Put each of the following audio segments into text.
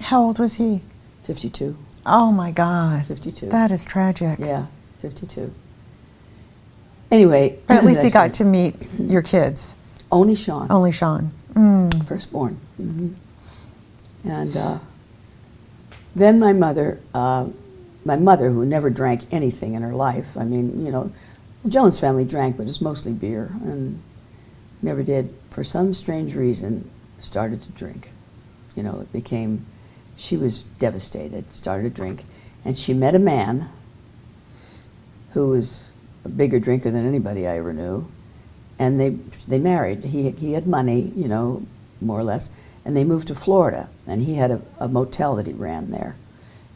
How old was he? 52. Oh my God. 52. That is tragic. Yeah, 52. Anyway. But at least he got to meet your kids. Only Sean. Only Sean. Firstborn. And then my mother, who never drank anything in her life, I mean, you know, the Jones family drank, but it's mostly beer, and never did, for some strange reason, started to drink. You know, it became, she was devastated, started to drink, and she met a man who was a bigger drinker than anybody I ever knew, and they married. He had money, you know, more or less, and they moved to Florida, and he had a motel that he ran there.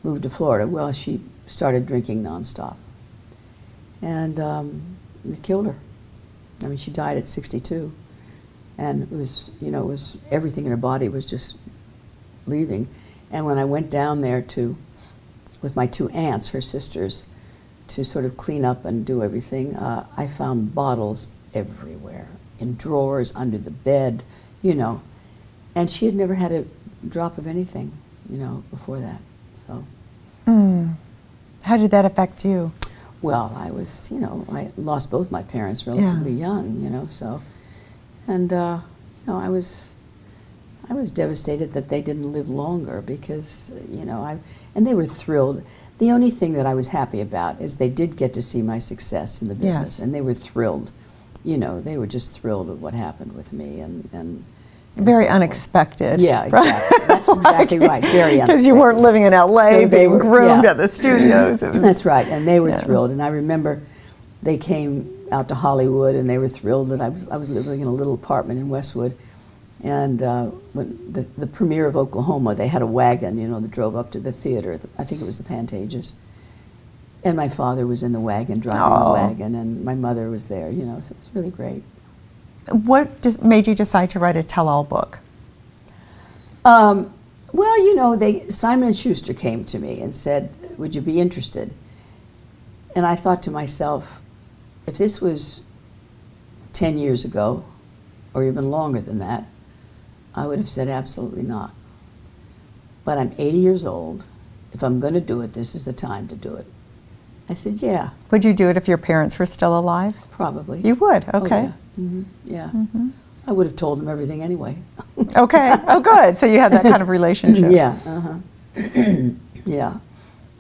Moved to Florida. Well, she started drinking nonstop, and it killed her. I mean, she died at 62, and it was, you know, it was everything in her body was just leaving. And when I went down there with my two aunts, her sisters, to sort of clean up and do everything, I found bottles everywhere, in drawers, under the bed, you know. And she had never had a drop of anything, you know, before that. So. How did that affect you? Well, I was, you know, I lost both my parents relatively young, you know, so. And, you know, I was devastated that they didn't live longer because, you know, and they were thrilled. The only thing that I was happy about is they did get to see my success in the business, and they were thrilled. You know, they were just thrilled at what happened with me, and very so unexpected. Yeah, exactly. That's exactly right. Very unexpected. Because you weren't living in LA, So being groomed at the studios. That's right, and they were thrilled. And I remember they came out to Hollywood, and they were thrilled that I was living in a little apartment in Westwood. And when the premiere of Oklahoma, they had a wagon, you know, that drove up to the theater. I think it was the Pantages. And my father was in the wagon, driving the wagon, and my mother was there, you know, so it was really great. What made you decide to write a tell-all book? Well, you know, Simon & Schuster came to me and said, would you be interested? And I thought to myself, if this was 10 years ago, or even longer than that, I would have said absolutely not. But I'm 80 years old. If I'm going to do it, this is the time to do it. I said, yeah. Would you do it if your parents were still alive? Probably. You would, okay. Oh, yeah. I would have told them everything anyway. Okay, oh good, so you had that kind of relationship. Yeah, yeah.